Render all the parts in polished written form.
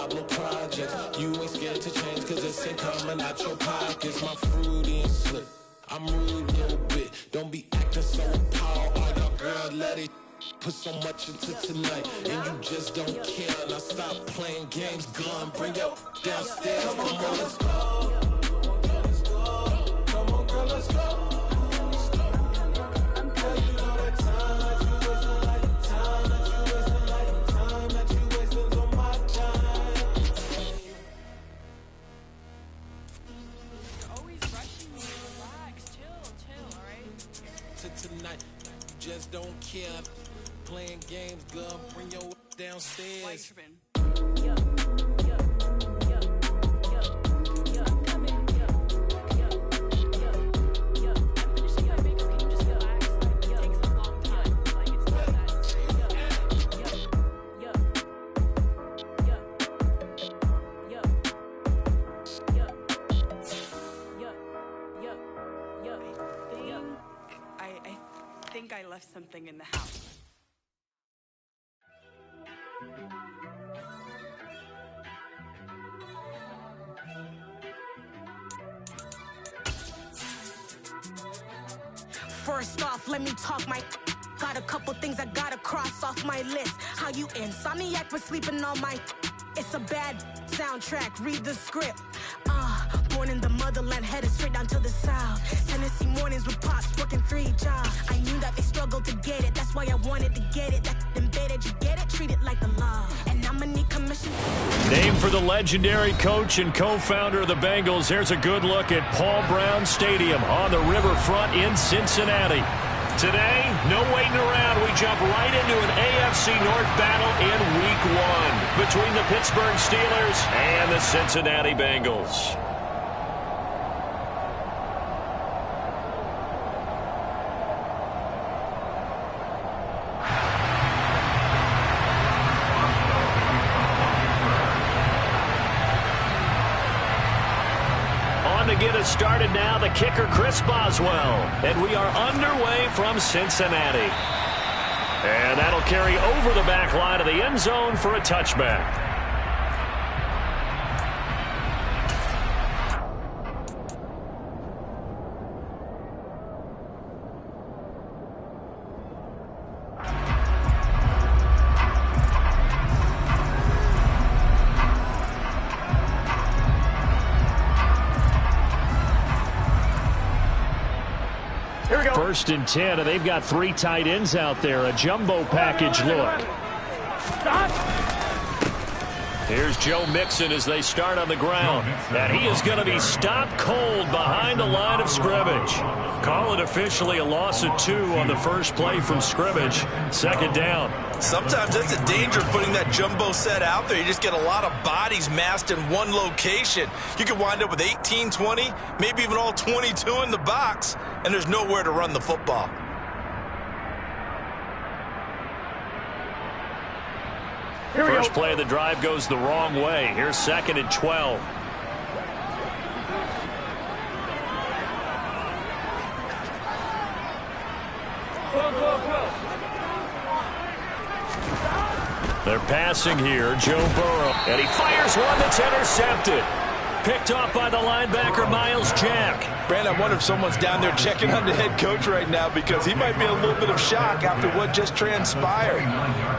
Pablo projects. You ain't scared to change cause it's ain't coming out your pockets. My fruity and slip, I'm rude a little bit. Don't be acting so appalled. Oh, your girl let it put so much into tonight, and you just don't care. Now stop playing games, gun, bring your downstairs. Come on, girl, let's go. Come on, girl, let's go. Tonight, you just don't care. Playing games, girl, bring your downstairs. I think I left something in the house. First off, let me talk my. Got a couple things I gotta cross off my list. How you insomniac for sleeping on my. It's a bad soundtrack, read the script. Born in the motherland, headed straight down to the south. Tennessee mornings with pops, working 3 jobs. I knew that they struggled to get it, that's why I wanted to get it. That embedded, you get it, treat it like the law. And I'ma need commission. Named for the legendary coach and co-founder of the Bengals, here's a good look at Paul Brown Stadium on the riverfront in Cincinnati. Today, no waiting around. We jump right into an AFC North battle in Week 1 between the Pittsburgh Steelers and the Cincinnati Bengals. To get us started now, the kicker, Chris Boswell. And we are underway from Cincinnati. And that'll carry over the back line of the end zone for a touchback. First and 10, and they've got 3 tight ends out there. A jumbo package look. Here's Joe Mixon as they start on the ground. And he is going to be stopped cold behind the line of scrimmage. Call it officially a loss of 2 on the first play from scrimmage. Second down. Sometimes that's a danger putting that jumbo set out there. You just get a lot of bodies massed in one location. You could wind up with 18, 20, maybe even all 22 in the box, and there's nowhere to run the football. First play of the drive goes the wrong way. Here's 2nd and 12. They're passing here, Joe Burrow. And he fires one that's intercepted. Picked off by the linebacker, Miles Jack. Brand, I wonder if someone's down there checking on the head coach right now because he might be in a little bit of shock after what just transpired.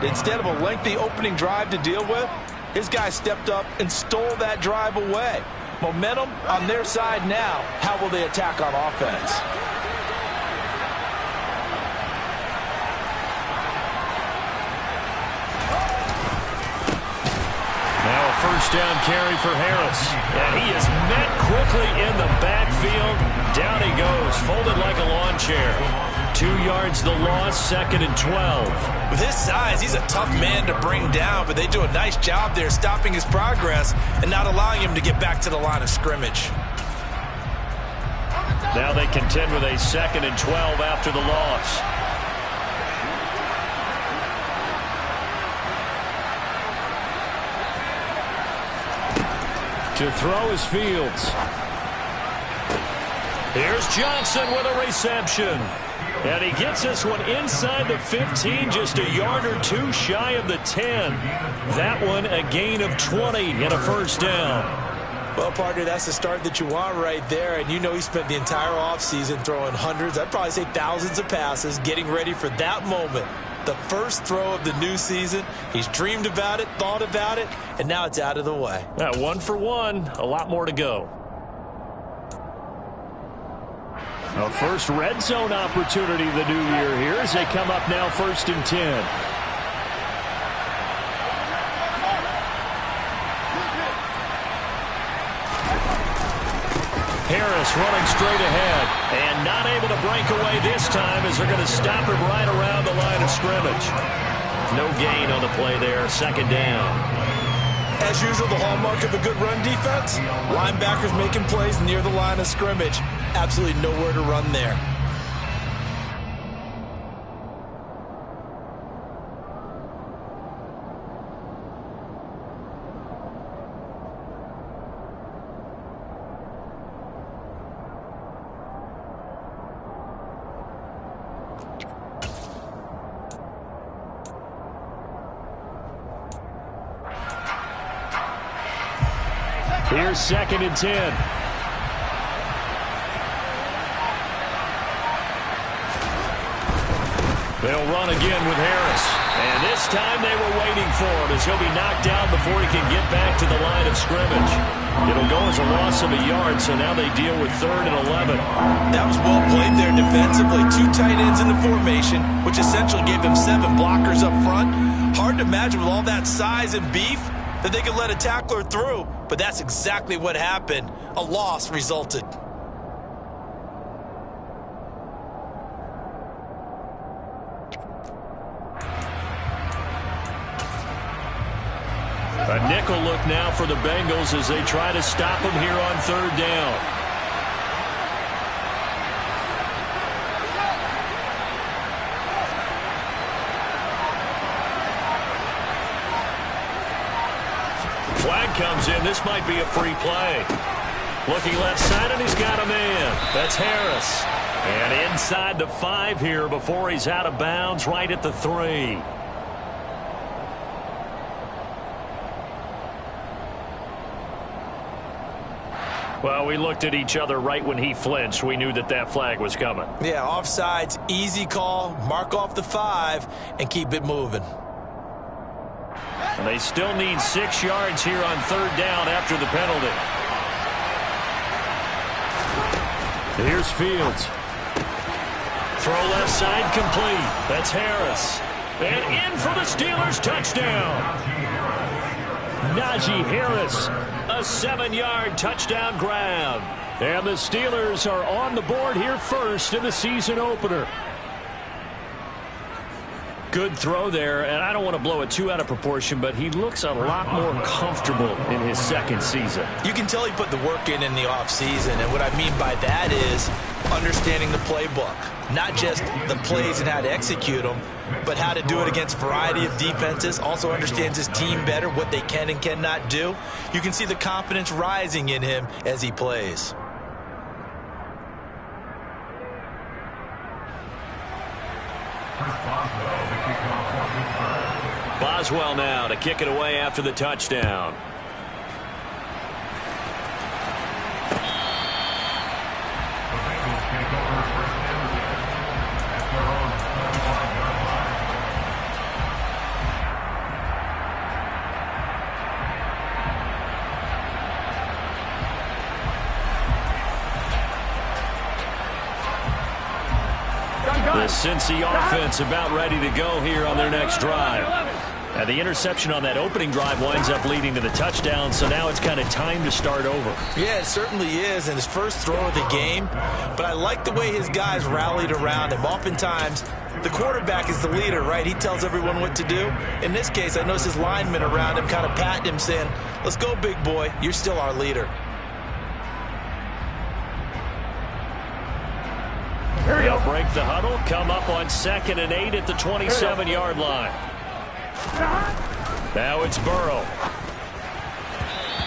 Instead of a lengthy opening drive to deal with, his guy stepped up and stole that drive away. Momentum on their side now. How will they attack on offense? Now a first down carry for Harris. And he is met quickly in the backfield. Down he goes, folded like a lawn chair. 2 yards the loss, 2nd and 12. With his size, he's a tough man to bring down, but they do a nice job there stopping his progress and not allowing him to get back to the line of scrimmage. Now they contend with a 2nd and 12 after the loss. To throw is Fields. Here's Johnson with a reception. And he gets this one inside the 15, just a yard or two shy of the 10. That one a gain of 20 and a first down. Well, partner, that's the start that you want right there. And you know he spent the entire offseason throwing hundreds, I'd probably say thousands of passes, getting ready for that moment. The first throw of the new season. He's dreamed about it, thought about it, and now it's out of the way. 1 for 1, a lot more to go. A first red zone opportunity the new year here as they come up now 1st and 10. Harris running straight ahead and not able to break away this time as they're going to stop him right around the line of scrimmage. No gain on the play there, 2nd down. As usual, the hallmark of a good run defense, linebackers making plays near the line of scrimmage. Absolutely nowhere to run there. Here's 2nd and 10. They'll run again with Harris. And this time they were waiting for him as he'll be knocked down before he can get back to the line of scrimmage. It'll go as a loss of a yard, so now they deal with 3rd and 11. That was well played there defensively. 2 tight ends in the formation, which essentially gave them 7 blockers up front. Hard to imagine with all that size and beef that they could let a tackler through, but that's exactly what happened. A loss resulted. A nickel look now for the Bengals as they try to stop him here on 3rd down. Flag comes in. This might be a free play. Looking left side, and he's got a man. That's Harris. And inside the 5 here before he's out of bounds, right at the 3. Well, we looked at each other right when he flinched. We knew that that flag was coming. Yeah, offsides, easy call. Mark off the 5 and keep it moving. And they still need 6 yards here on 3rd down after the penalty. Here's Fields. Throw left side complete. That's Harris. And in for the Steelers touchdown. Najee Harris, a 7-yard touchdown grab. And the Steelers are on the board here first in the season opener. Good throw there, and I don't want to blow it too out of proportion, but he looks a lot more comfortable in his 2nd season. You can tell he put the work in the offseason, and what I mean by that is understanding the playbook. Not just the plays and how to execute them, but how to do it against a variety of defenses. Also understands his team better, what they can and cannot do. You can see the confidence rising in him as he plays. Boswell now to kick it away after the touchdown. The Cincy offense about ready to go here on their next drive. And the interception on that opening drive winds up leading to the touchdown, so now it's kind of time to start over. Yeah, it certainly is, and his first throw of the game. But I like the way his guys rallied around him. Oftentimes, the quarterback is the leader, right? He tells everyone what to do. In this case, I notice his linemen around him kind of patting him, saying, "Let's go, big boy. You're still our leader." They'll break the huddle, come up on 2nd and 8 at the 27-yard line. Now it's Burrow.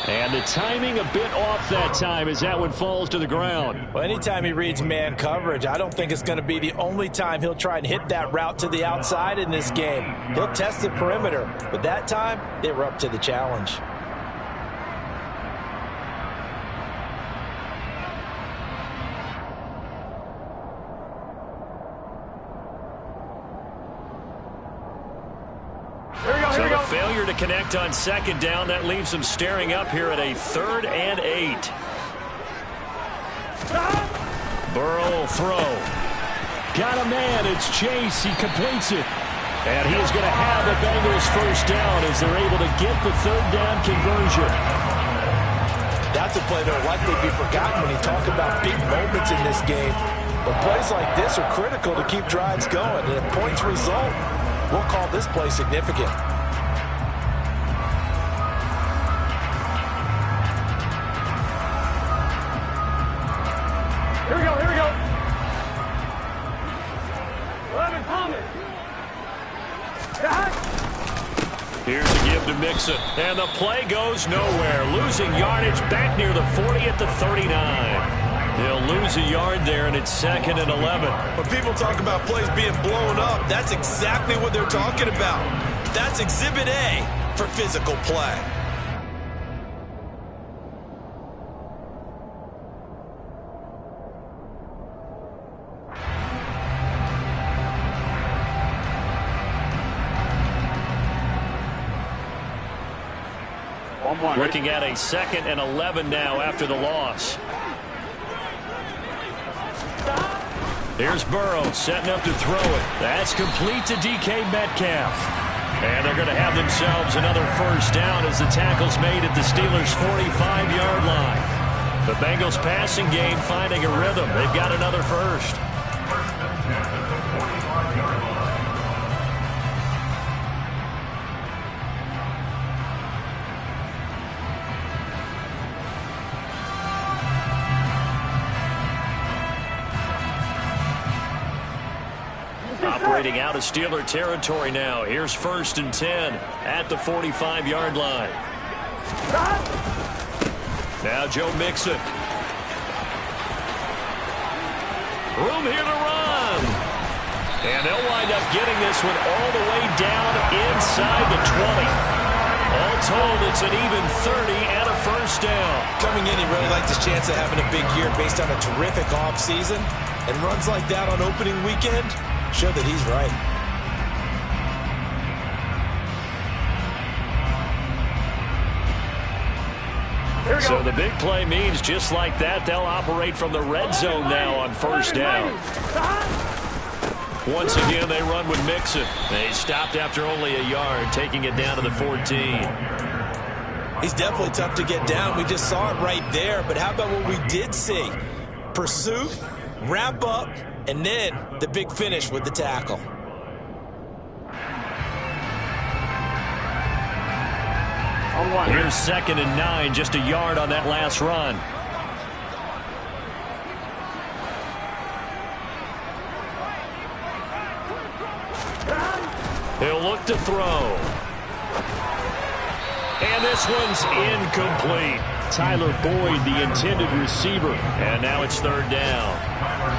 And the timing a bit off that time as that one falls to the ground. Well, anytime he reads man coverage, I don't think it's going to be the only time he'll try and hit that route to the outside in this game. He'll test the perimeter, but that time they were up to the challenge. So the failure to connect on second down, that leaves them staring up here at a 3rd and 8. Burrow will throw. Got a man. It's Chase. He completes it. And he is going to have the Bengals first down as they're able to get the 3rd down conversion. That's a play that will likely be forgotten when you talk about big moments in this game. But plays like this are critical to keep drives going. And if points result, we'll call this play significant. Here we go. 11 Thomas. Here's a give to Mixon. And the play goes nowhere. Losing yardage back near the 40 at the 39. They'll lose a yard there, and it's 2nd and 11. When people talk about plays being blown up, that's exactly what they're talking about. That's Exhibit A for physical play. Looking at a 2nd and 11 now after the loss. Here's Burrow setting up to throw it. That's complete to DK Metcalf. And they're going to have themselves another first down as the tackle's made at the Steelers' 45-yard line. The Bengals passing game finding a rhythm. They've got another first. Operating out of Steeler territory now. Here's 1st and 10 at the 45-yard line. Now Joe Mixon. Room here to run. And they'll wind up getting this one all the way down inside the 20. All told, it's an even 30 and a first down. Coming in, he really liked his chance of having a big year based on a terrific offseason. And runs like that on opening weekend show that he's right. So the big play means just like that, they'll operate from the red zone now on first down. Once again, they run with Mixon. They stopped after only a yard, taking it down to the 14. He's definitely tough to get down. We just saw it right there. But how about what we did see? Pursuit, wrap up, and then the big finish with the tackle. Here's 2nd and 9, just a yard on that last run. He'll look to throw. And this one's incomplete. Tyler Boyd, the intended receiver. And now it's 3rd down.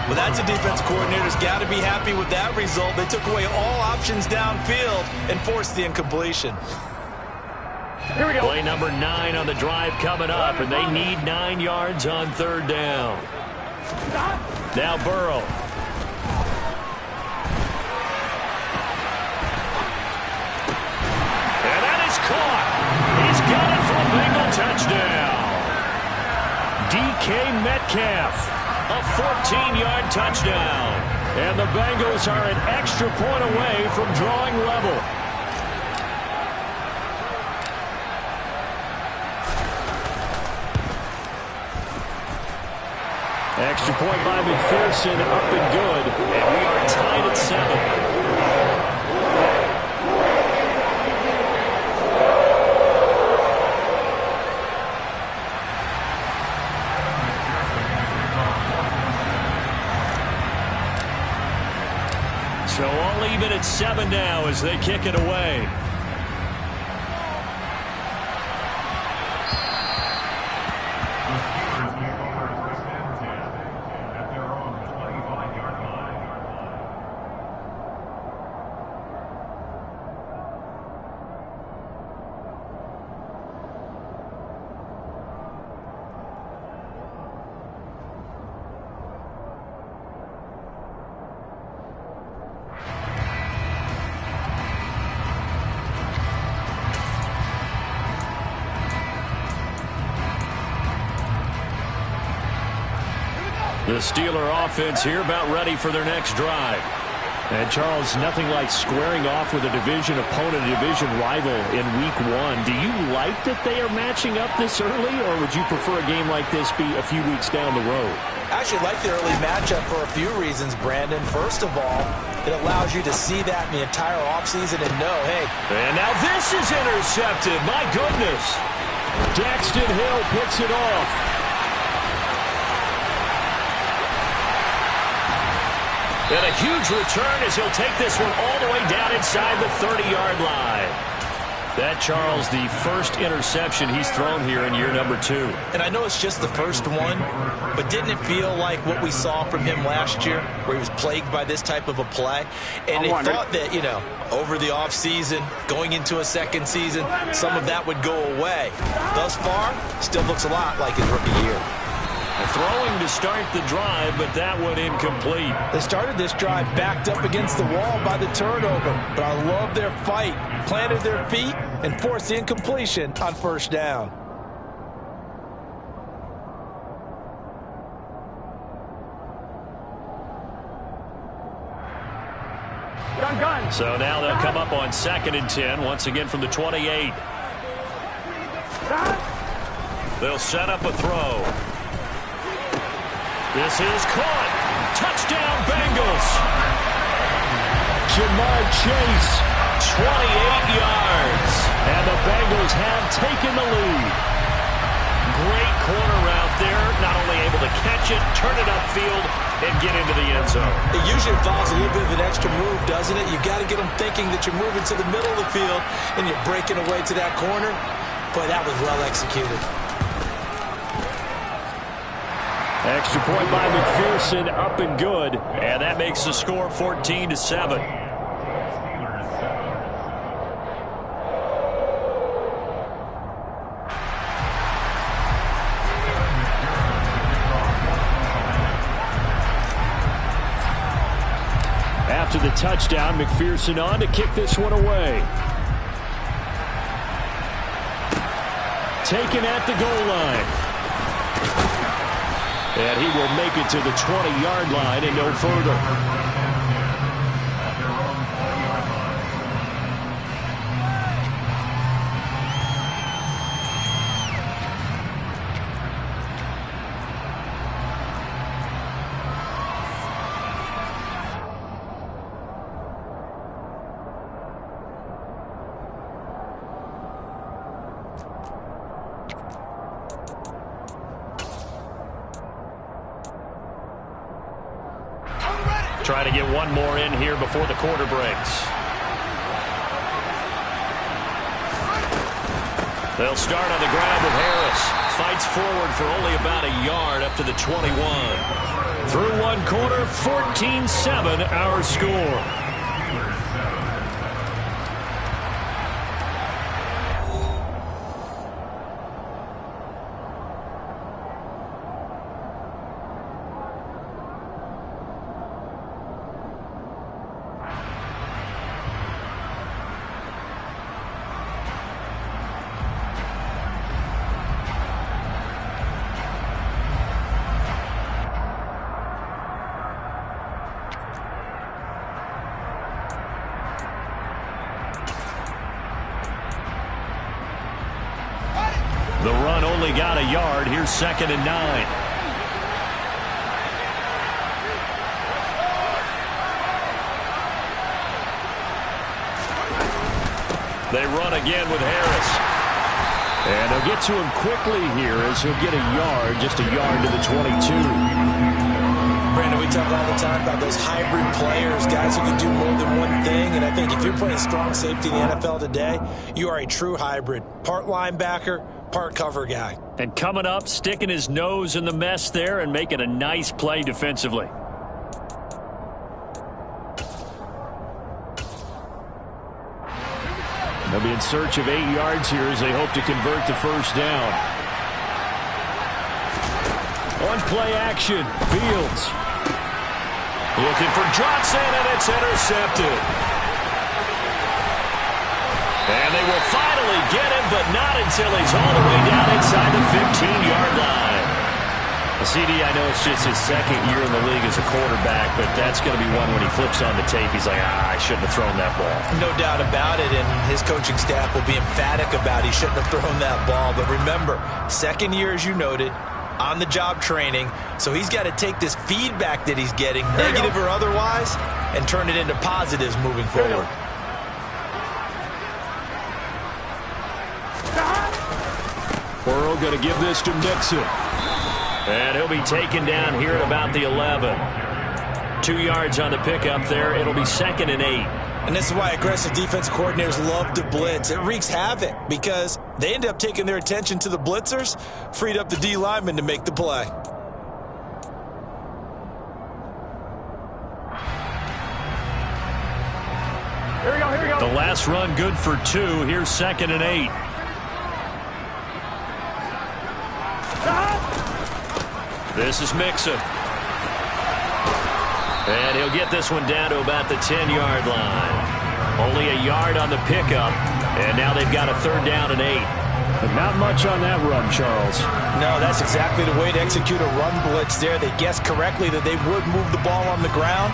Well, that's a defense coordinator's got to be happy with that result. They took away all options downfield and forced the incompletion. Here we go. Play number 9 on the drive coming up, and they need 9 yards on 3rd down. Now Burrow. And that is caught. He's got it for a Bengal touchdown. DK Metcalf, a 14-yard touchdown. And the Bengals are an extra point away from drawing level. Extra point by McPherson, up and good, and we are tied at 7. So all even at 7 now as they kick it away. The Steeler offense here about ready for their next drive. And, Charles, nothing like squaring off with a division opponent, a division rival in Week 1. Do you like that they are matching up this early, or would you prefer a game like this be a few weeks down the road? I actually like the early matchup for a few reasons, Brandon. First of all, it allows you to see that in the entire offseason and know, hey. And now this is intercepted. My goodness. Daxton Hill picks it off. And a huge return as he'll take this one all the way down inside the 30-yard line. That, Charles, the first interception he's thrown here in year number 2. And I know it's just the first one, but didn't it feel like what we saw from him last year, where he was plagued by this type of a play? And they thought that, you know, over the offseason, going into a second season, some of that would go away. Thus far, still looks a lot like his rookie year. Throwing to start the drive, but that one incomplete. They started this drive backed up against the wall by the turnover, but I love their fight. Planted their feet and forced the incompletion on first down. Gun. So now they'll come up on 2nd and 10, once again from the 28. They'll set up a throw. This is caught. Touchdown, Bengals. Jamar Chase, 28 yards. And the Bengals have taken the lead. Great corner route there. Not only able to catch it, turn it upfield, and get into the end zone. It usually involves a little bit of an extra move, doesn't it? You've got to get them thinking that you're moving to the middle of the field and you're breaking away to that corner. Boy, that was well executed. Extra point by McPherson, up and good. And that makes the score 14-7. After the touchdown, McPherson on to kick this one away. Taken at the goal line. And he will make it to the 20-yard line and no further. Try to get one more in here before the quarter breaks. They'll start on the ground with Harris. Fights forward for only about a yard up to the 21. Through one quarter, 14-7 our score. The run only got a yard. Here's 2nd and 9. They run again with Harris. And they'll get to him quickly here as he'll get a yard, just a yard to the 22. Brandon, we talk all the time about those hybrid players, guys who can do more than one thing. And I think if you're playing strong safety in the NFL today, you are a true hybrid. Part linebacker, part cover guy. And coming up, sticking his nose in the mess there and making a nice play defensively. They'll be in search of 8 yards here as they hope to convert the first down. On play action, Fields. Looking for Johnson, and it's intercepted. And they will finally get him, but not until he's all the way down inside the 15-yard line. CD, I know it's just his second year in the league as a quarterback, but that's going to be one when he flips on the tape. He's like, I shouldn't have thrown that ball. No doubt about it, and his coaching staff will be emphatic about he shouldn't have thrown that ball. But remember, second year, as you noted, on-the-job training, so he's got to take this feedback that he's getting, negative or otherwise, and turn it into positives moving forward. Burrow going to give this to Mixon. And he'll be taken down here at about the 11. 2 yards on the pickup there. It'll be 2nd and 8. And this is why aggressive defensive coordinators love to blitz. It wreaks havoc because they end up taking their attention to the blitzers, freed up the D lineman to make the play. Here we go, here we go. The last run good for 2. Here's 2nd and 8. This is Mixon. And he'll get this one down to about the 10-yard line. Only a yard on the pickup. And now they've got a 3rd down and 8. But not much on that run, Charles. No, that's exactly the way to execute a run blitz there. They guessed correctly that they would move the ball on the ground,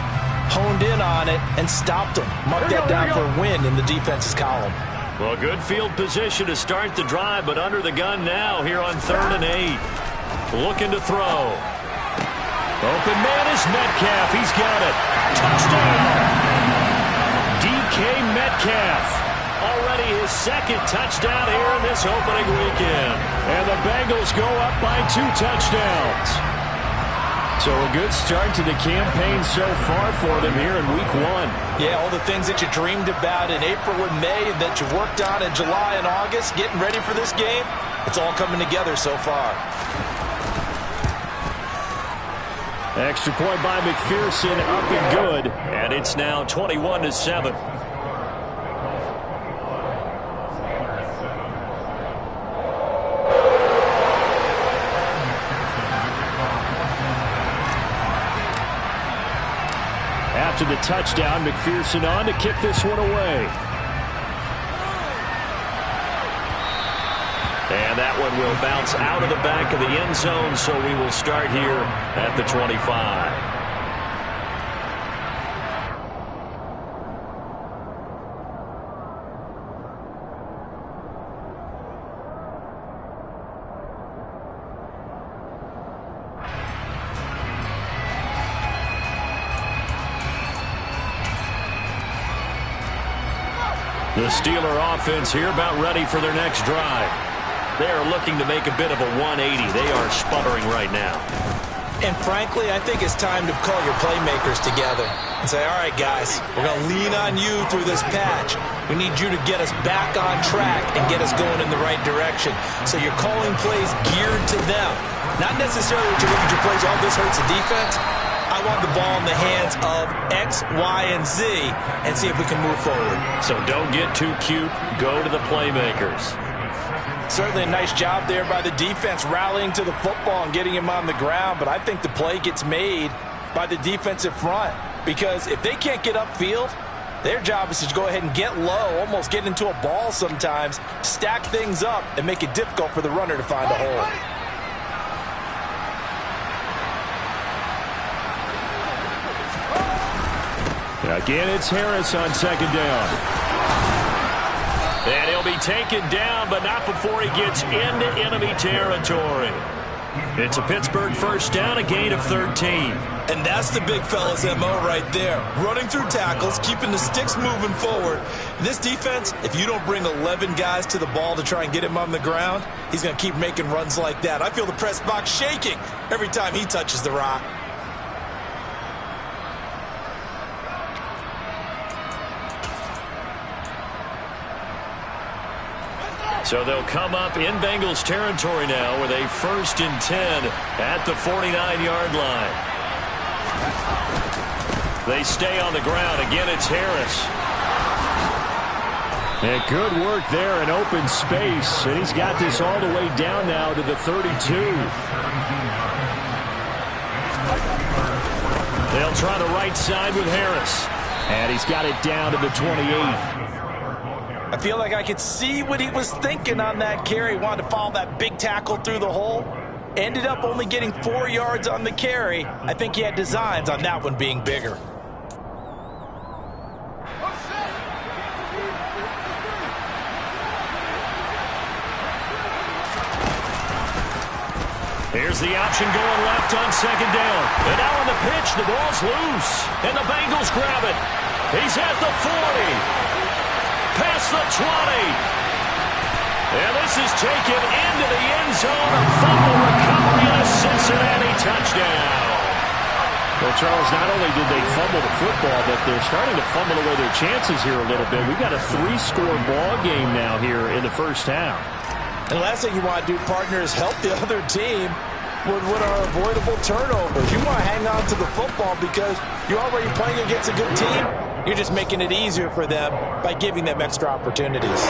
honed in on it, and stopped them. Mark that down for a win in the defense's column. Well, good field position to start the drive, but under the gun now here on 3rd and 8. Looking to throw. Open man is Metcalf. He's got it. Touchdown! DK Metcalf. Already his 2nd touchdown here in this opening weekend. And the Bengals go up by 2 touchdowns. So a good start to the campaign so far for them here in week 1. Yeah, all the things that you dreamed about in April and May and that you worked on in July and August, getting ready for this game, it's all coming together so far. Extra point by McPherson, up and good. And it's now 21-7. After the touchdown, McPherson on to kick this one away. And that one will bounce out of the back of the end zone, so we will start here at the 25. The Steeler offense here about ready for their next drive. They are looking to make a bit of a 180. They are sputtering right now. And frankly, I think it's time to call your playmakers together and say, all right, guys, we're going to lean on you through this patch. We need you to get us back on track and get us going in the right direction. So you're calling plays geared to them. Not necessarily that you look at your plays, oh, this hurts the defense. I want the ball in the hands of X, Y, and Z and see if we can move forward. So don't get too cute. Go to the playmakers. Certainly a nice job there by the defense rallying to the football and getting him on the ground, but I think the play gets made by the defensive front because if they can't get upfield, their job is to go ahead and get low, almost get into a ball sometimes, stack things up, and make it difficult for the runner to find a hole. Again, it's Harris on 2nd down. And he'll be taken down, but not before he gets into enemy territory. It's a Pittsburgh 1st down, a gain of 13. And that's the big fella's MO right there. Running through tackles, keeping the sticks moving forward. This defense, if you don't bring 11 guys to the ball to try and get him on the ground, he's going to keep making runs like that. I feel the press box shaking every time he touches the rock. So they'll come up in Bengals territory now with a 1st and 10 at the 49-yard line. They stay on the ground. Again, it's Harris. And good work there in open space. And he's got this all the way down now to the 32. They'll try the right side with Harris. And he's got it down to the 28. I feel like I could see what he was thinking on that carry. He wanted to follow that big tackle through the hole. Ended up only getting 4 yards on the carry. I think he had designs on that one being bigger. Here's the option going left on second down. And now on the pitch, the ball's loose. And the Bengals grab it. He's at the 40. Past the 20. And this is taken into the end zone. A fumble recovery and a Cincinnati touchdown. Well, Charles, not only did they fumble the football, but they're starting to fumble away their chances here a little bit. We've got a 3-score ball game now here in the first half. And the last thing you want to do, partner, is help the other team with what are avoidable turnovers. You want to hang on to the football because you're already playing against a good team. You're just making it easier for them by giving them extra opportunities.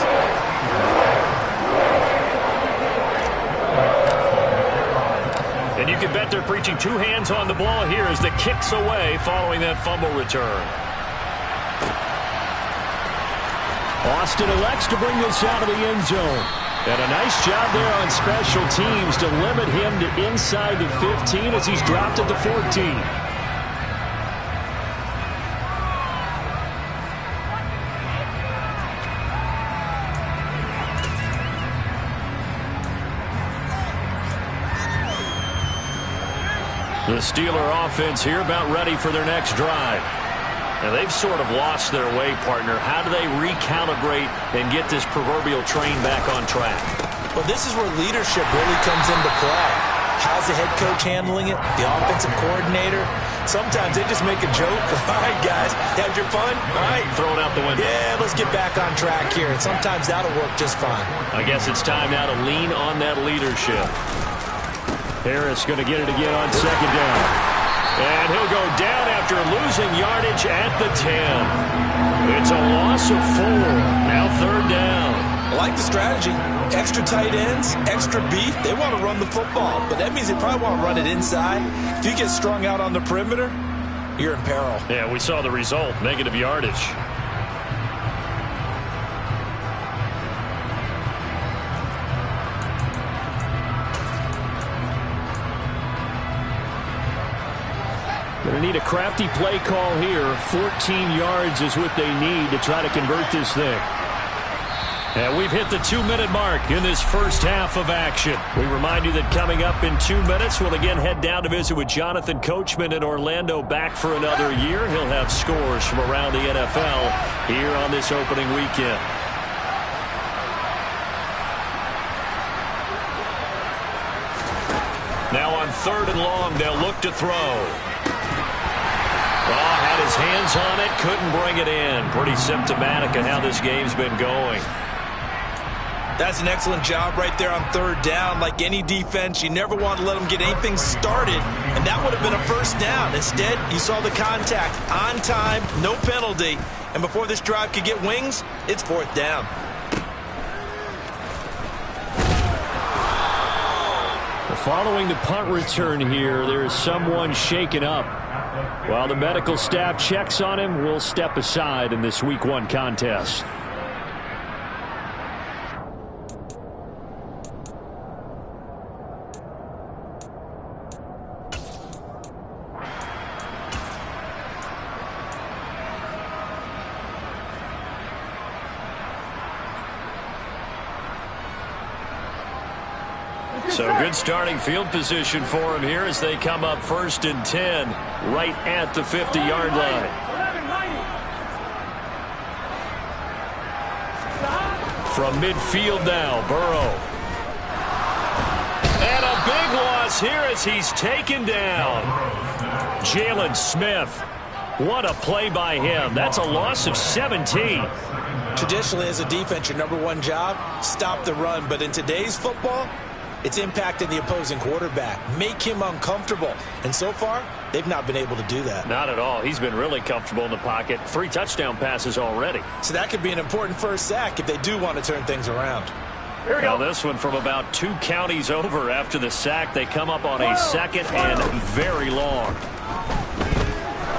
And you can bet they're preaching 2 hands on the ball here as the kick's away following that fumble return. Austin elects to bring this out of the end zone. And a nice job there on special teams to limit him to inside the 15 as he's dropped at the 14. The Steeler offense here about ready for their next drive. Now, they've sort of lost their way, partner. How do they recalibrate and get this proverbial train back on track? Well, this is where leadership really comes into play. How's the head coach handling it? The offensive coordinator? Sometimes they just make a joke. All right, guys, had your fun? All right. Throw it out the window. Yeah, let's get back on track here. And sometimes that'll work just fine. I guess it's time now to lean on that leadership. Harris going to get it again on second down. And he'll go down after losing yardage at the 10. It's a loss of 4. Now third down. I like the strategy. Extra tight ends, extra beef. They want to run the football, but that means they probably want to run it inside. If you get strung out on the perimeter, you're in peril. Yeah, we saw the result. Negative yardage. Going to need a crafty play call here. 14 yards is what they need to try to convert this thing. And we've hit the 2-minute mark in this first half of action. We remind you that coming up in 2 minutes, we'll again head down to visit with Jonathan Coachman in Orlando, back for another year. He'll have scores from around the NFL here on this opening weekend. Now on 3rd and long, they'll look to throw. Oh, had his hands on it, couldn't bring it in. Pretty symptomatic of how this game's been going. That's an excellent job right there on 3rd down. Like any defense, you never want to let them get anything started, and that would have been a first down. Instead, you saw the contact on time, no penalty, and before this drive could get wings, it's 4th down. Following the punt return here, there is someone shaken up. While the medical staff checks on him, we'll step aside in this Week 1 contest. So good starting field position for him here as they come up 1st and 10 right at the 50-yard line. From midfield now, Burrow. And a big loss here as he's taken down. Jalen Smith. What a play by him. That's a loss of 17. Traditionally, as a defense, your #1 job, stop the run. But in today's football, it's impacting the opposing quarterback. Make him uncomfortable. And so far, they've not been able to do that. Not at all. He's been really comfortable in the pocket. 3 touchdown passes already. So that could be an important first sack if they do want to turn things around. Here we go. Now this one from about 2 counties over after the sack. They come up on a 2nd and very long.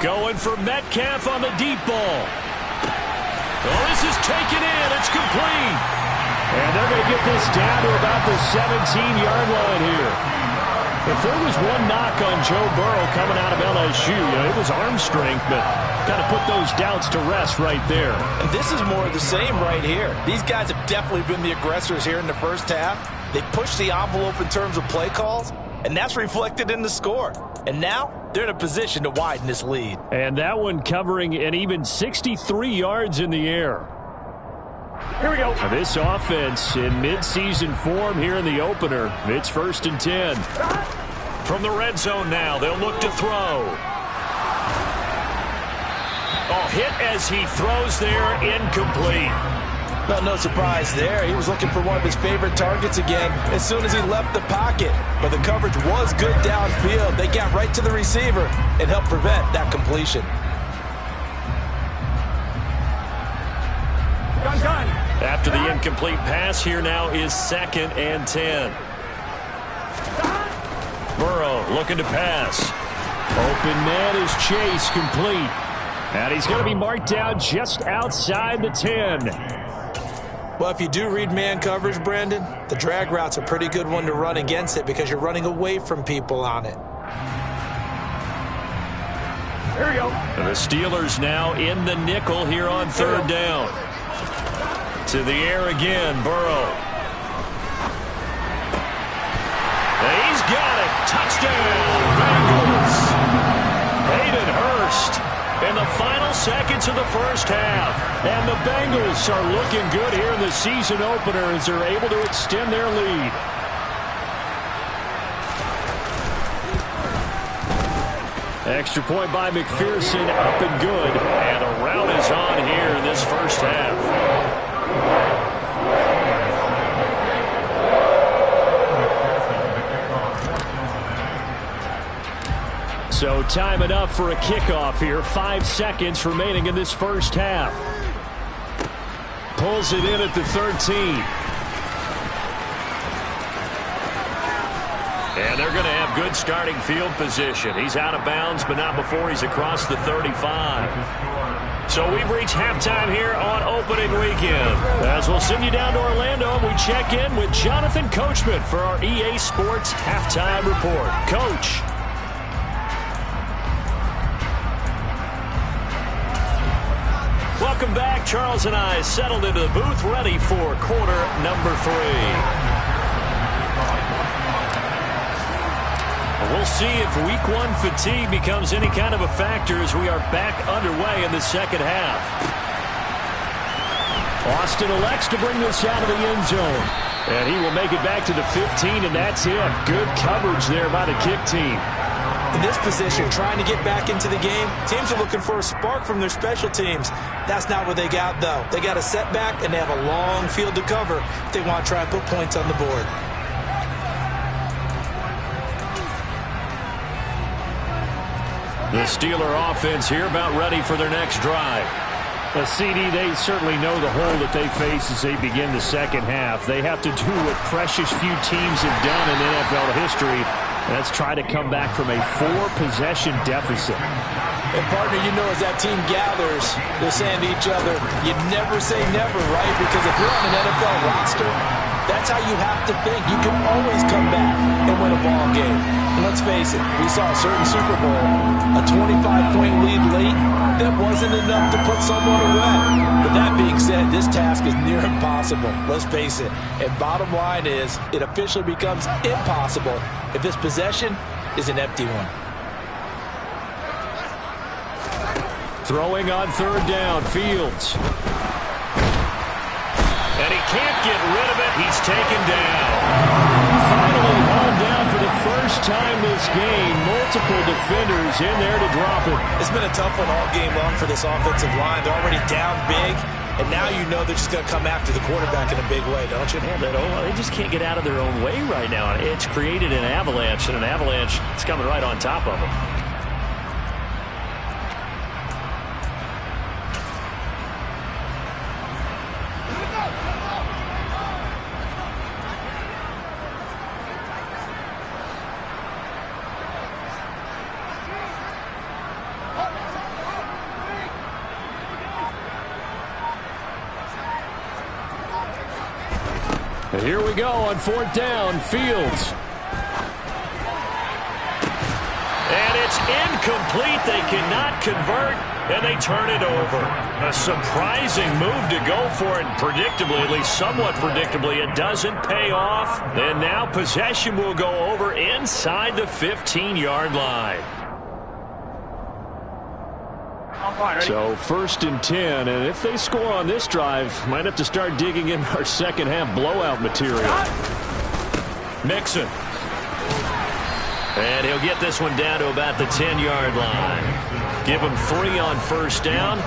Going for Metcalf on the deep ball. Oh, this is taken in. It's complete. And they're going to get this down to about the 17-yard line here. If there was one knock on Joe Burrow coming out of LSU, it was arm strength, but kind of put those doubts to rest right there. And this is more of the same right here. These guys have definitely been the aggressors here in the first half. They pushed the envelope in terms of play calls, and that's reflected in the score. And now they're in a position to widen this lead. And that one covering an even 63 yards in the air. Here we go. This offense in midseason form here in the opener. It's 1st and 10. From the red zone now, they'll look to throw. Oh, hit as he throws there, incomplete. Well, no surprise there. He was looking for one of his favorite targets again as soon as he left the pocket. But the coverage was good downfield. They got right to the receiver and helped prevent that completion. Gun. After the incomplete pass, here now is 2nd and 10. Burrow looking to pass. Open man is Chase, complete. And he's going to be marked down just outside the 10. Well, if you do read man coverage, Brandon, the drag route's a pretty good one to run against it because you're running away from people on it. Here we go. And the Steelers now in the nickel here on 3rd down. To the air again, Burrow. He's got it. Touchdown, Bengals. Hayden Hurst in the final seconds of the first half. And the Bengals are looking good here in the season opener as they're able to extend their lead. Extra point by McPherson, up and good. And a rout is on here in this first half. So time enough for a kickoff here. 5 seconds remaining in this first half. Pulls it in at the 13. And they're going to have good starting field position. He's out of bounds, but not before he's across the 35. So we've reached halftime here on opening weekend. As we'll send you down to Orlando, and we check in with Jonathan Coachman for our EA Sports Halftime Report. Coach. Welcome back. Charles and I settled into the booth, ready for quarter number 3. We'll see if week 1 fatigue becomes any kind of a factor as we are back underway in the second half. Austin elects to bring this out of the end zone. And he will make it back to the 15, and that's it. Good coverage there by the kick team. In this position, trying to get back into the game, teams are looking for a spark from their special teams. That's not what they got, though. They got a setback, and they have a long field to cover if they want to try and put points on the board. The Steeler offense here about ready for their next drive. A CD, they certainly know the hole that they face as they begin the second half. They have to do what precious few teams have done in NFL history. That's try to come back from a 4-possession deficit. And, partner, you know as that team gathers, they're saying to each other, you never say never, right? Because if you're on an NFL roster, that's how you have to think. You can always come back and win a ball game. And let's face it, we saw a certain Super Bowl, a 25-point lead late, that wasn't enough to put someone away. But that being said, this task is near impossible. Let's face it. And bottom line is, it officially becomes impossible if this possession is an empty one. Throwing on 3rd down, Fields. And he can't get rid of it. He's taken down. Finally hauled down for the first time this game. Multiple defenders in there to drop it. It's been a tough one all game long for this offensive line. They're already down big, and now you know they're just going to come after the quarterback in a big way, don't you? Yeah, they just can't get out of their own way right now. It's created an avalanche, and an avalanche is coming right on top of them. Here we go on 4th down. Fields. And it's incomplete. They cannot convert, and they turn it over. A surprising move to go for it. Predictably, at least somewhat predictably, it doesn't pay off. And now possession will go over inside the 15-yard line. So 1st and 10, and if they score on this drive, might have to start digging in our second half blowout material. Mixon. And he'll get this one down to about the 10-yard line. Give him 3 on 1st down.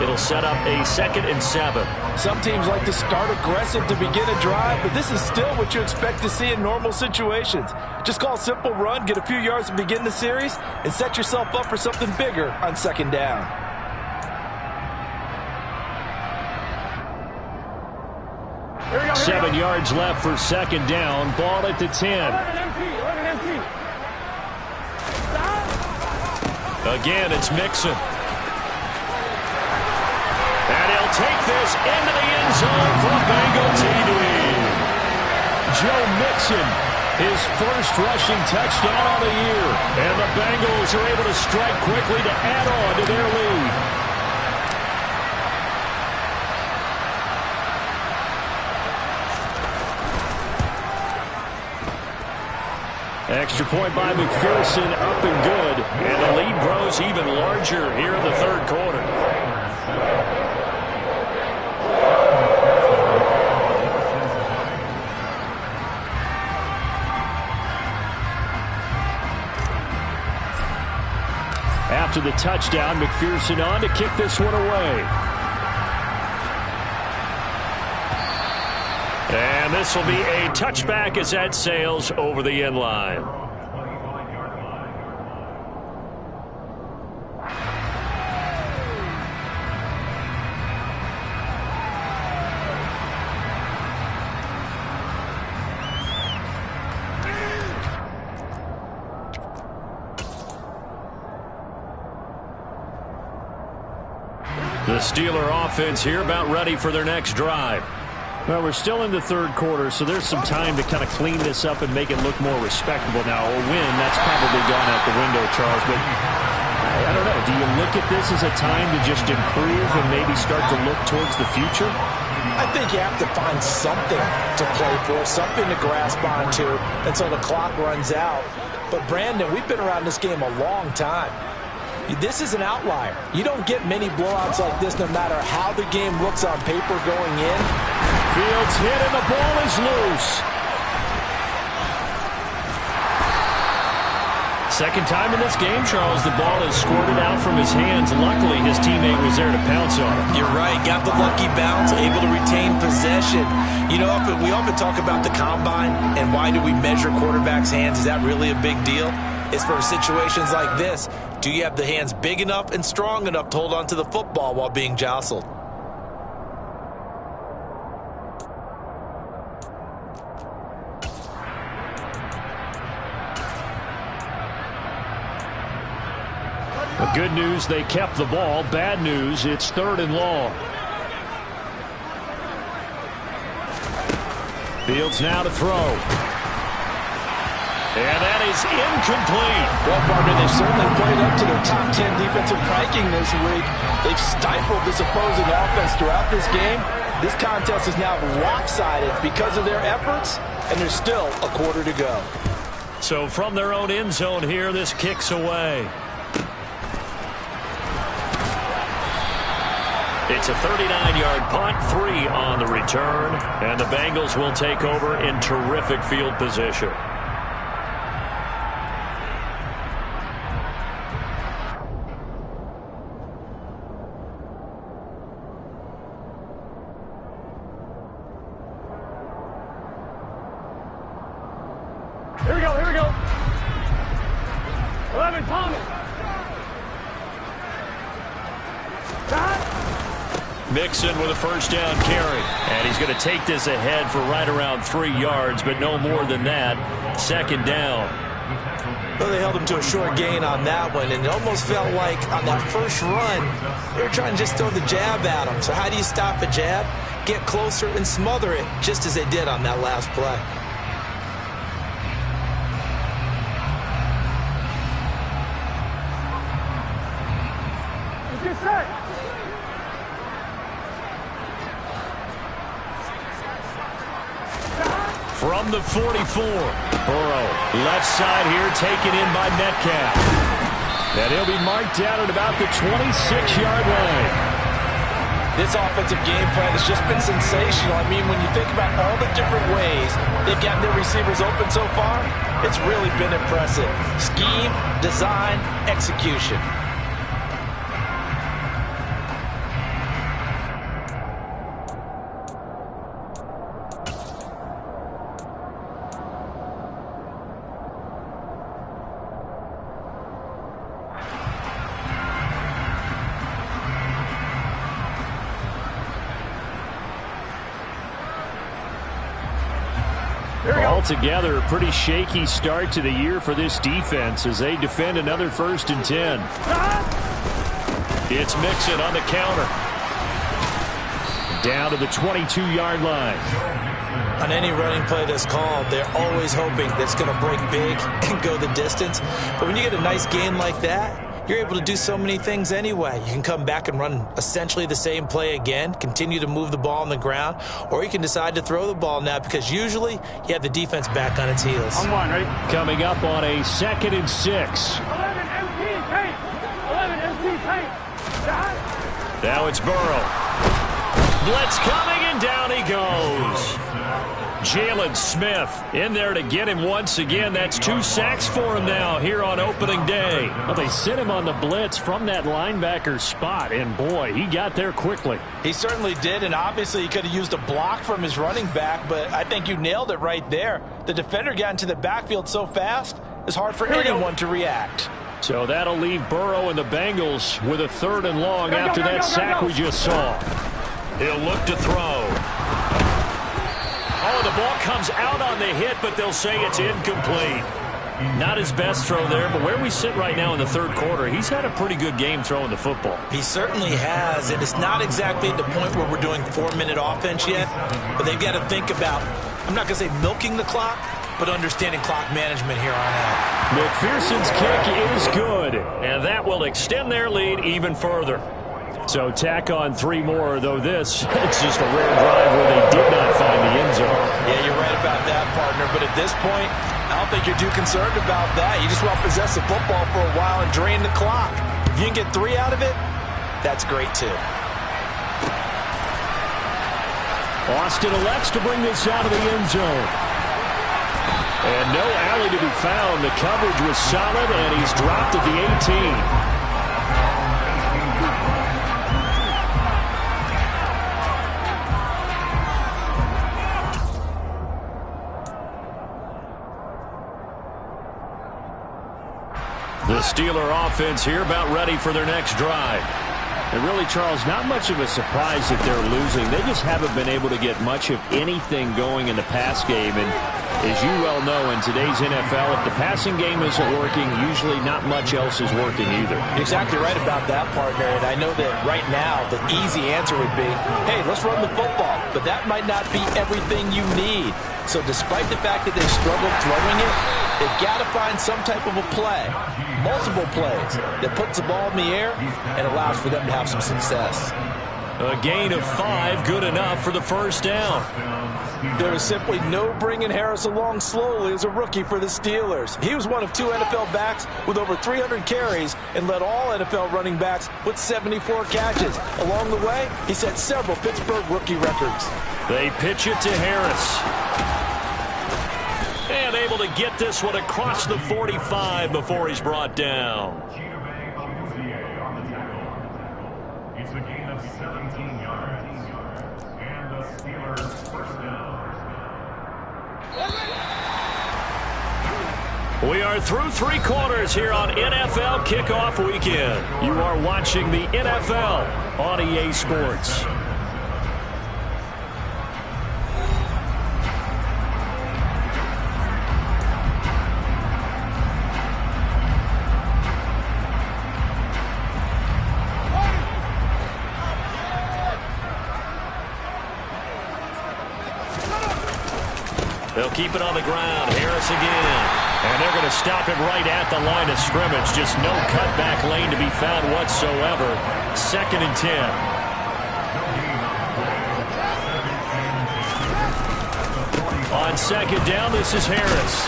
It'll set up a 2nd and 7. Some teams like to start aggressive to begin a drive, but this is still what you expect to see in normal situations. Just call a simple run, get a few yards to begin the series, and set yourself up for something bigger on 2nd down. Here we go. 7 yards left for 2nd down. Ball at the 10. Again, it's Mixon. And he'll take this into the end zone for Bengal TD. Joe Mixon, his first rushing touchdown on the year. And the Bengals are able to strike quickly to add on to their lead. Extra point by McPherson, up and good. And the lead grows even larger here in the 3rd quarter. After the touchdown, McPherson on to kick this one away. And this will be a touchback as that sails over the end line. The Steeler offense here about ready for their next drive. Well, we're still in the 3rd quarter, so there's some time to kind of clean this up and make it look more respectable. Now, a win, that's probably gone out the window, Charles, but I don't know. Do you look at this as a time to just improve and maybe start to look towards the future? I think you have to find something to play for, something to grasp onto until the clock runs out. But, Brandon, we've been around this game a long time. This is an outlier. You don't get many blowouts like this no matter how the game looks on paper going in. Fields hit and the ball is loose. Second time in this game, Charles, the ball is squirted out from his hands. Luckily, his teammate was there to pounce on it. You're right. Got the lucky bounce, able to retain possession. You know, we often talk about the combine and why do we measure quarterbacks' hands. Is that really a big deal? It's for situations like this. Do you have the hands big enough and strong enough to hold on to the football while being jostled? The good news, they kept the ball. Bad news, it's 3rd and long. Fields now to throw. And that is incomplete. Well, partner, they've certainly played up to their top 10 defensive ranking this week. They've stifled this opposing offense throughout this game. This contest is now lopsided because of their efforts, and there's still a quarter to go. So from their own end zone here, this kicks away. It's a 39-yard punt, 3 on the return, and the Bengals will take over in terrific field position. Here we go, here we go. 11, Thomas. Mixon with a first down carry. And he's going to take this ahead for right around 3 yards, but no more than that. 2nd down. Well, they held him to a short gain on that one, and it almost felt like on that first run, they were trying to just throw the jab at him. So how do you stop a jab? Get closer and smother it, just as they did on that last play. set. From the 44, Burrow, left side here, taken in by Metcalf. And he'll be marked down at about the 26-yard line. This offensive game plan has just been sensational. I mean, when you think about all the different ways they've gotten their receivers open so far, it's really been impressive. Scheme, design, execution. Altogether, a pretty shaky start to the year for this defense as they defend another 1st and 10. It's Mixon on the counter. Down to the 22-yard line. On any running play that's called, they're always hoping that it's going to break big and go the distance. But when you get a nice game like that, you're able to do so many things anyway. You can come back and run essentially the same play again, continue to move the ball on the ground, or you can decide to throw the ball now because usually you have the defense back on its heels. On one, ready? Coming up on a 2nd and 6. 11 MT tape. 11 MT tape. Now it's Burrow. Blitz coming, and down he goes. Jalen Smith in there to get him once again. That's 2 sacks for him now here on opening day. Well, they sent him on the blitz from that linebacker spot, and boy, he got there quickly. He certainly did, and obviously he could have used a block from his running back, but I think you nailed it right there. The defender got into the backfield so fast, it's hard for anyone to react. So that'll leave Burrow and the Bengals with a 3rd and long after that sack we just saw. He'll look to throw. Oh, the ball comes out on the hit, but they'll say it's incomplete. Not his best throw there, but where we sit right now in the 3rd quarter, he's had a pretty good game throwing the football. He certainly has, and it's not exactly at the point where we're doing 4-minute offense yet, but they've got to think about, I'm not going to say milking the clock, but understanding clock management here on out. McPherson's kick is good, and that will extend their lead even further. So tack on 3 more, though this, it's just a rare drive where they did not find the end zone. Yeah, you're right about that, partner, but at this point, I don't think you're too concerned about that. You just want to possess the football for a while and drain the clock. If you can get 3 out of it, that's great too. Austin elects to bring this out of the end zone. And no alley to be found. The coverage was solid, and he's dropped at the 18. The Steeler offense here about ready for their next drive. And really, Charles, not much of a surprise that they're losing. They just haven't been able to get much of anything going in the pass game. And as you well know, in today's NFL, if the passing game isn't working, usually not much else is working either. You're exactly right about that, partner. And I know that right now the easy answer would be, hey, let's run the football. But that might not be everything you need. So despite the fact that they've struggled throwing it, they've got to find some type of a play, multiple plays, that puts the ball in the air and allows for them to have some success. A gain of 5, good enough for the 1st down. There is simply no bringing Harris along slowly as a rookie for the Steelers. He was one of 2 NFL backs with over 300 carries and led all NFL running backs with 74 catches. Along the way, he set several Pittsburgh rookie records. They pitch it to Harris. And able to get this one across the 45 before he's brought down. It's a gain of 17 yards. And the Steelers' 1st down. We are through 3 quarters here on NFL Kickoff Weekend. You are watching the NFL on EA Sports. They'll keep it on the ground. Harris again. And they're going to stop it right at the line of scrimmage. Just no cutback lane to be found whatsoever. 2nd and 10. On 2nd down, this is Harris.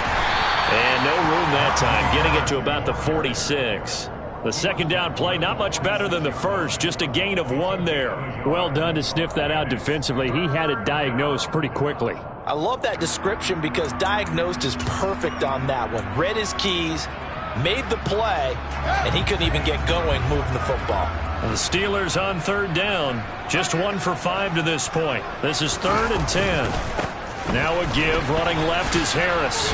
And no room that time, getting it to about the 46. The 2nd down play, not much better than the first, just a gain of 1 there. Well done to sniff that out defensively. He had it diagnosed pretty quickly. I love that description because diagnosed is perfect on that one. Read his keys, made the play, and he couldn't even get going moving the football. And the Steelers on 3rd down, just 1 for 5 to this point. This is 3rd and 10. Now a give, running left is Harris.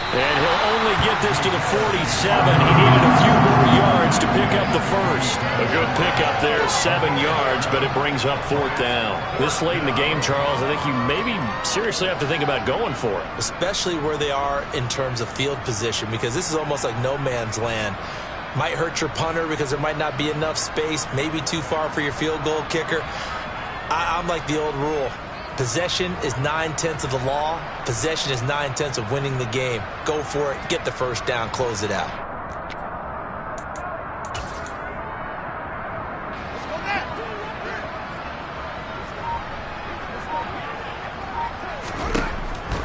And he'll only get this to the 47. He needed a few more yards to pick up the first. A good pickup there, 7 yards, but it brings up 4th down. This late in the game, Charles, I think you maybe seriously have to think about going for it. Especially where they are in terms of field position, because this is almost like no man's land. Might hurt your punter because there might not be enough space, maybe too far for your field goal kicker. I'm like the old rule. Possession is 9/10 of the law. Possession is 9/10 of winning the game. Go for it. Get the first down. Close it out.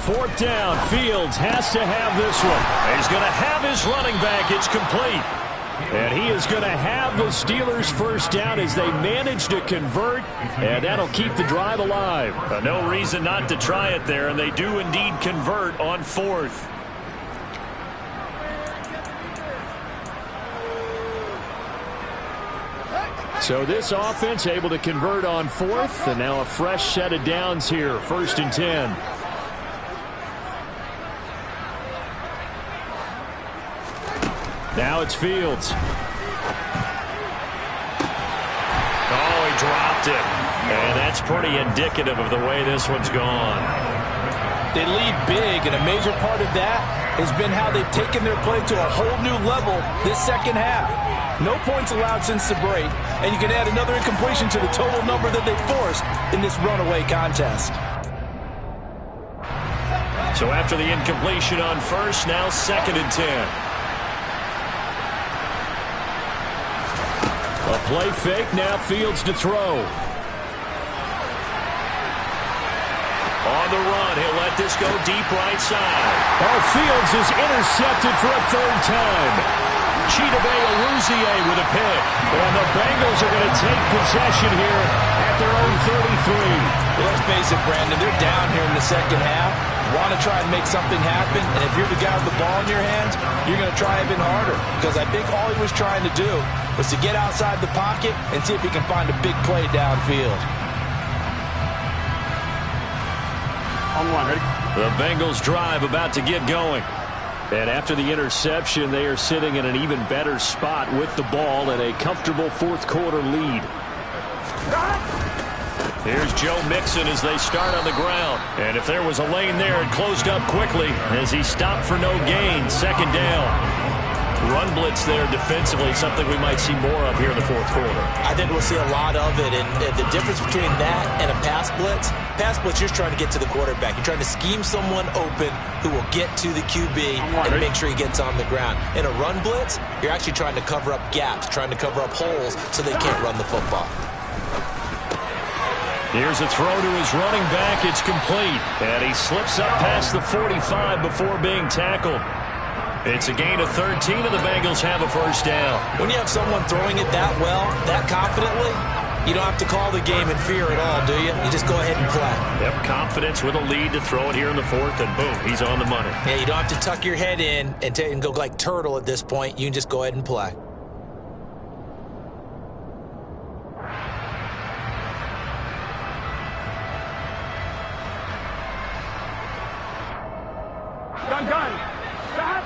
Fourth down. Fields has to have this one. He's going to have his running back. It's complete. And he is going to have the Steelers first down as they manage to convert, and that'll keep the drive alive. No reason not to try it there, and they do indeed convert on 4th. So this offense able to convert on 4th, and now a fresh set of downs here, 1st and 10. Now it's Fields. Oh, he dropped it. And that's pretty indicative of the way this one's gone. They lead big, and a major part of that has been how they've taken their play to a whole new level this 2nd half. No points allowed since the break, and you can add another incompletion to the total number that they forced in this runaway contest. So after the incompletion on 1st, now 2nd and 10. A play fake, now Fields to throw. On the run, he'll let this go deep right side. Oh, Fields is intercepted for a 3rd time. Chidobe Awuzie with a pick. And the Bengals are going to take possession here at their own 33. Well, let's face it, Brandon, they're down here in the 2nd half. Want to try and make something happen, and if you're the guy with the ball in your hands, you're going to try even harder, because I think all he was trying to do was to get outside the pocket and see if he can find a big play downfield. On 1, ready? The Bengals drive about to get going. And after the interception, they are sitting in an even better spot with the ball at a comfortable 4th quarter lead. Here's Joe Mixon as they start on the ground. And if there was a lane there, it closed up quickly as he stopped for no gain. 2nd down. Run blitz there defensively, something we might see more of here in the 4th quarter. I think we'll see a lot of it. And the difference between that and a pass blitz, you're just trying to get to the quarterback. You're trying to scheme someone open who will get to the QB and make sure he gets on the ground. In a run blitz, you're actually trying to cover up gaps, trying to cover up holes so they can't run the football. Here's a throw to his running back. It's complete. And he slips up past the 45 before being tackled. It's a gain of 13, and the Bengals have a first down. When you have someone throwing it that well, that confidently, you don't have to call the game in fear at all, do you? You just go ahead and play. Yep, confidence with a lead to throw it here in the 4th, and boom, he's on the money. Yeah, you don't have to tuck your head in and go like turtle at this point. You can just go ahead and play. Gun. Stop.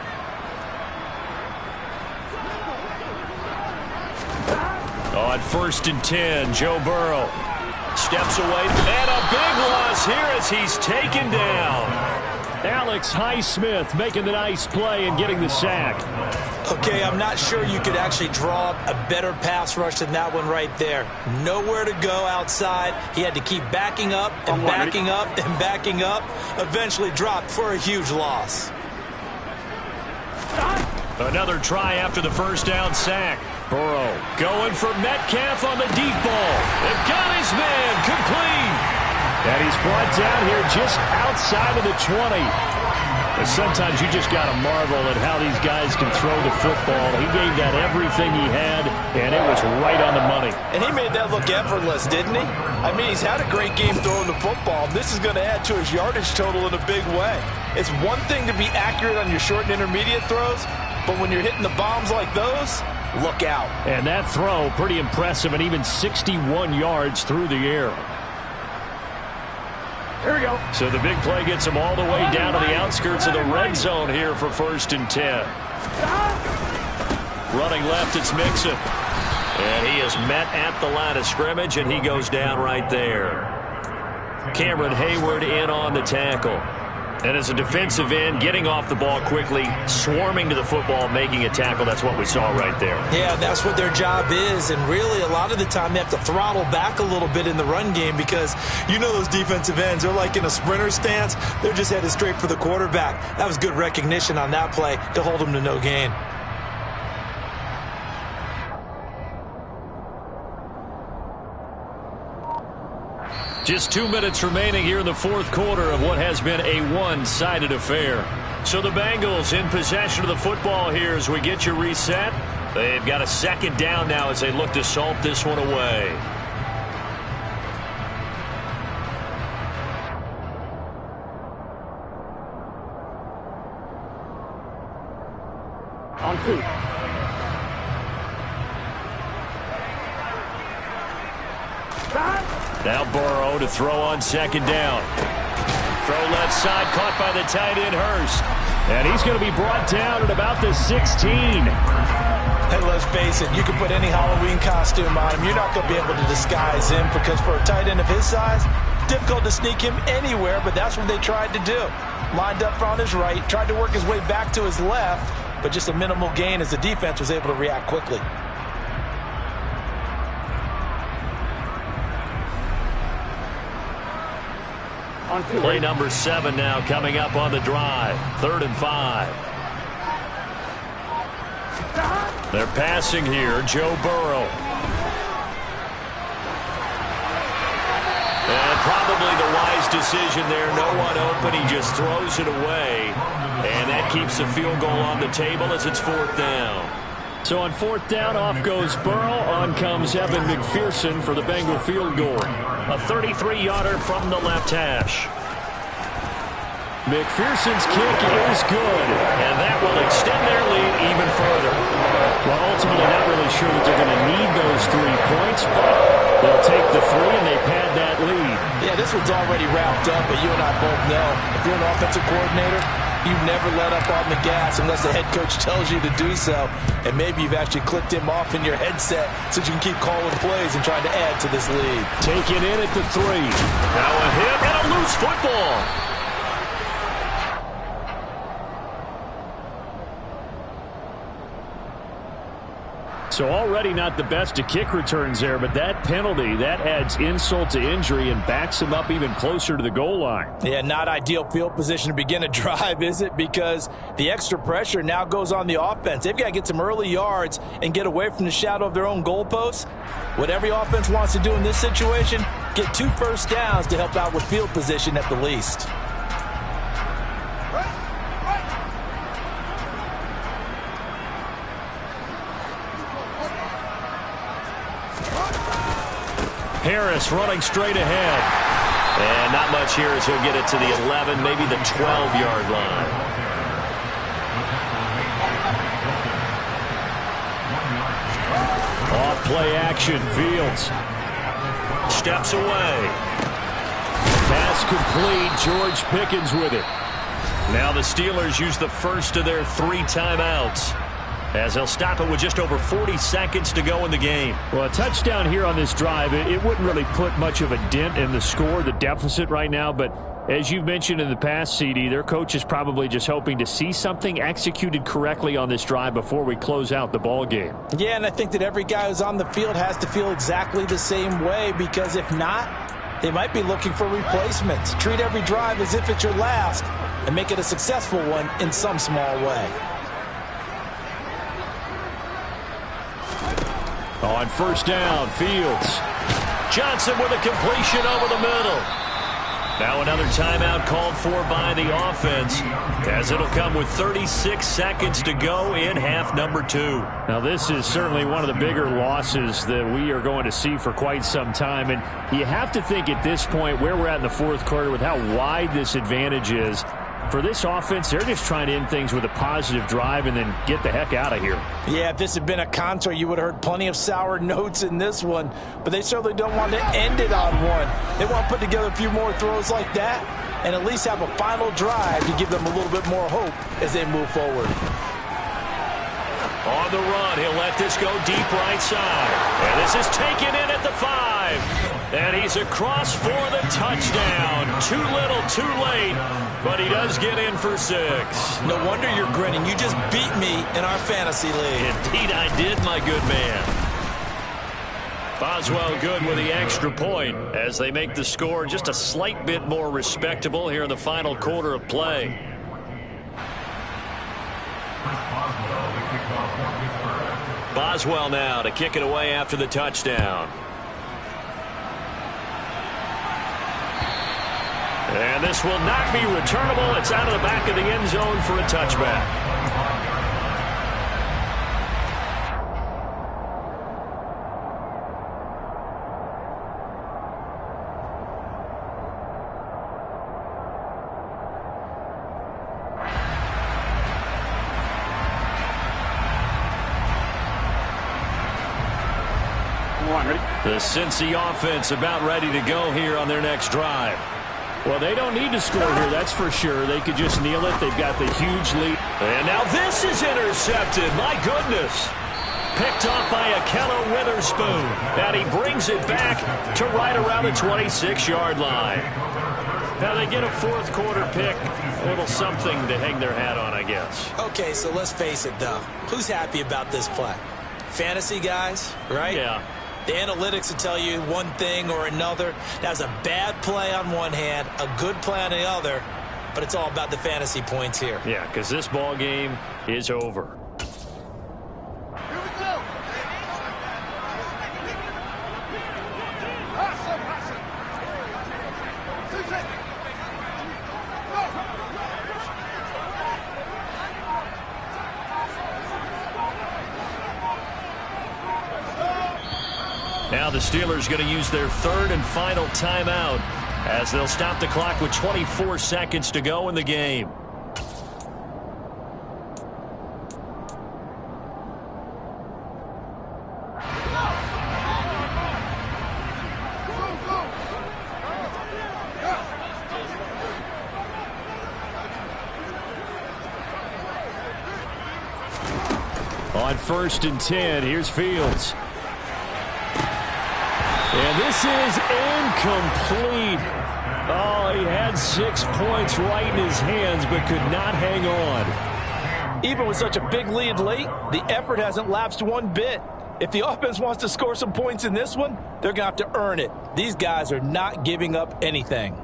On 1st and 10, Joe Burrow steps away, and a big loss here as he's taken down. Alex Highsmith making the nice play and getting the sack. Okay, I'm not sure you could actually draw up a better pass rush than that one right there. Nowhere to go outside. He had to keep backing up and backing up and backing up. Eventually dropped for a huge loss. Another try after the first down sack. Burrow going for Metcalf on the deep ball. And got his man complete. And he's brought down here just outside of the 20. And sometimes you just got to marvel at how these guys can throw the football. He gave that everything he had, and it was right on the money. And he made that look effortless, didn't he? I mean, he's had a great game throwing the football. This is going to add to his yardage total in a big way. It's one thing to be accurate on your short and intermediate throws, but when you're hitting the bombs like those, look out. And that throw, pretty impressive, and even 61 yards through the air. Here we go. So the big play gets him all the way down to the outskirts of the red zone here for 1st and 10. Running left, it's Mixon. And he is met at the line of scrimmage, and he goes down right there. Cameron Hayward in on the tackle. And as a defensive end, getting off the ball quickly, swarming to the football, making a tackle. That's what we saw right there. Yeah, that's what their job is. And really, a lot of the time, they have to throttle back a little bit in the run game because you know those defensive ends, they're like in a sprinter stance. They're just headed straight for the quarterback. That was good recognition on that play to hold them to no gain. Just 2 minutes remaining here in the 4th quarter of what has been a one-sided affair. So the Bengals in possession of the football here as we get you reset. They've got a 2nd down now as they look to salt this one away. On 2. Now Burrow to throw on 2nd down. Throw left side, caught by the tight end Hurst. And he's going to be brought down at about the 16. And let's face it, you can put any Halloween costume on him. You're not going to be able to disguise him because for a tight end of his size, difficult to sneak him anywhere, but that's what they tried to do. Lined up on his right, tried to work his way back to his left, but just a minimal gain as the defense was able to react quickly. Play number 7 now coming up on the drive. 3rd and 5. They're passing here. Joe Burrow. And probably the wise decision there. No one open. He just throws it away. And that keeps the field goal on the table as it's 4th down. So on 4th down, off goes Burrow. On comes Evan McPherson for the Bengal field goal. A 33-yarder from the left hash. McPherson's kick is good, and that will extend their lead even further. Well, ultimately, not really sure that they're going to need those 3 points, but they'll take the 3 and they pad that lead. Yeah, this one's already wrapped up, but you and I both know if you're an offensive coordinator, you never let up on the gas unless the head coach tells you to do so. And maybe you've actually clicked him off in your headset so you can keep calling plays and trying to add to this lead. Taken in at the 3. Now a hit and a loose football. So already not the best of kick returns there, but that penalty, that adds insult to injury and backs him up even closer to the goal line. Yeah, not ideal field position to begin a drive, is it? Because the extra pressure now goes on the offense. They've got to get some early yards and get away from the shadow of their own goalposts. What every offense wants to do in this situation, get 2 first downs to help out with field position at the least. Harris running straight ahead. And not much here as he'll get it to the 11, maybe the 12-yard line. Off play action, Fields. Steps away. Pass complete, George Pickens with it. Now the Steelers use the first of their 3 timeouts, as they'll stop it with just over 40 seconds to go in the game. Well, a touchdown here on this drive, it wouldn't really put much of a dent in the score, the deficit right now, but As you've mentioned in the past, CD, their coach is probably just hoping to see something executed correctly on this drive before we close out the ball game. Yeah, and I think that every guy who's on the field has to feel exactly the same way, because if not, they might be looking for replacements. Treat every drive as if it's your last and make it a successful one in some small way. On first down, Fields. Johnson with a completion over the middle. Now another timeout called for by the offense, as it'll come with 36 seconds to go in half number 2. Now this is certainly one of the bigger losses that we are going to see for quite some time. And you have to think at this point where we're at in the fourth quarter with how wide this advantage is. For this offense, they're just trying to end things with a positive drive and then get the heck out of here. Yeah, if this had been a concert, you would have heard plenty of sour notes in this one. But they certainly don't want to end it on one. They want to put together a few more throws like that and at least have a final drive to give them a little bit more hope as they move forward. On the run, he'll let this go deep right side. And this is taken in at the 5. And he's across for the touchdown. Too little, too late. But he does get in for 6. No wonder you're grinning. You just beat me in our fantasy league. Indeed I did, my good man. Boswell good with the extra point as they make the score just a slight bit more respectable here in the final quarter of play. Boswell now to kick it away after the touchdown. And this will not be returnable. It's out of the back of the end zone for a touchback. The Cincy offense about ready to go here on their next drive. Well, they don't need to score here, that's for sure. They could just kneel it. They've got the huge lead. And now this is intercepted. My goodness. Picked off by Akello Witherspoon. And he brings it back to right around the 26-yard line. Now they get a fourth quarter pick. A little something to hang their hat on, I guess. Okay, so let's face it, though. Who's happy about this play? Fantasy guys, right? Yeah. The analytics will tell you one thing or another. That was a bad play on one hand, a good play on the other, but it's all about the fantasy points here. Yeah, because this ball game is over. Now the Steelers going to use their third and final timeout as they'll stop the clock with 24 seconds to go in the game. On 1st and 10, here's Fields. And this is incomplete. Oh, he had 6 points right in his hands, but could not hang on. Even with such a big lead late, the effort hasn't lapsed one bit. If the offense wants to score some points in this one, they're going to have to earn it. These guys are not giving up anything.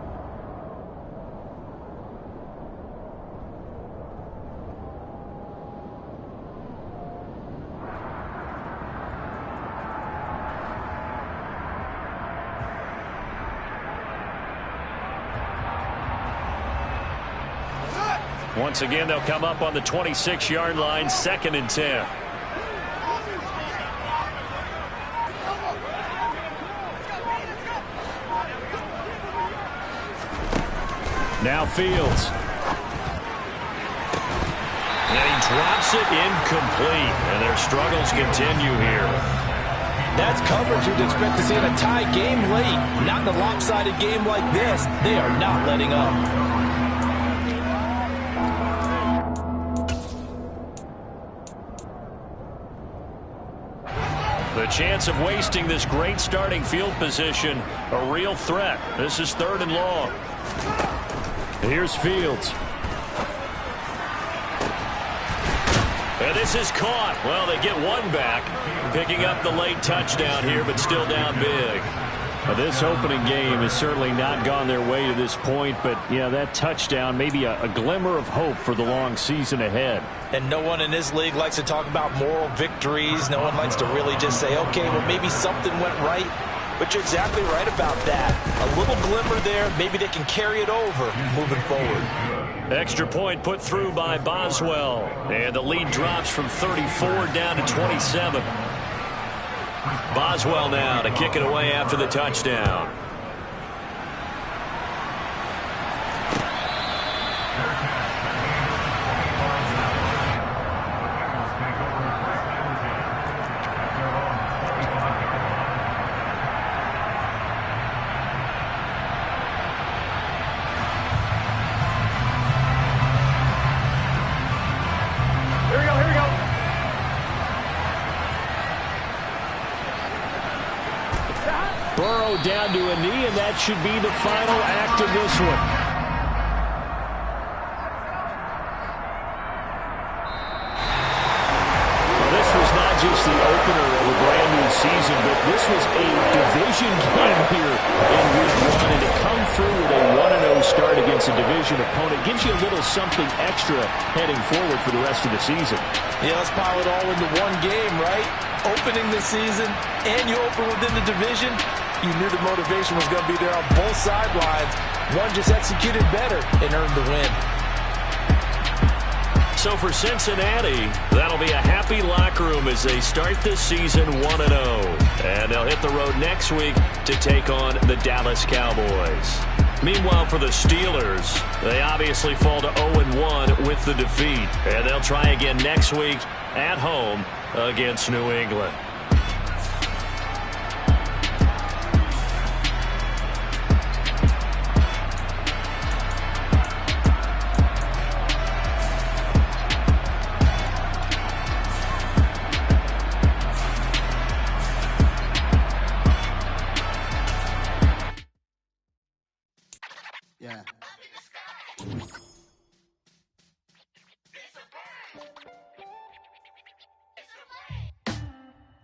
Once again, they'll come up on the 26-yard line, 2nd and 10. Now Fields. And he drops it incomplete. And their struggles continue here. That's coverage you'd expect to see in a tie game late. Not in a lopsided game like this. They are not letting up. The chance of wasting this great starting field position, a real threat. This is 3rd and long. Here's Fields. And this is caught. Well, they get one back, picking up the late touchdown here, but still down big. Now, this opening game has certainly not gone their way to this point, but, yeah, that touchdown, maybe a glimmer of hope for the long season ahead. And no one in this league likes to talk about moral victories. No one likes to really just say, okay, well, maybe something went right. But you're exactly right about that. A little glimmer there. Maybe they can carry it over moving forward. Extra point put through by Boswell. And the lead drops from 34 down to 27. Boswell now to kick it away after the touchdown. Burrow down to a knee, and that should be the final act of this one. Well, this was not just the opener of a brand new season, but this was a division game here in week one, and to come through with a 1-0 start against a division opponent gives you a little something extra heading forward for the rest of the season. Yeah, let's pile it all into one game, right? Opening the season, and you open within the division. You knew the motivation was going to be there on both sidelines. One just executed better and earned the win. So for Cincinnati, that'll be a happy locker room as they start this season 1-0. And they'll hit the road next week to take on the Dallas Cowboys. Meanwhile, for the Steelers, they obviously fall to 0-1 with the defeat. And they'll try again next week at home against New England. Yeah.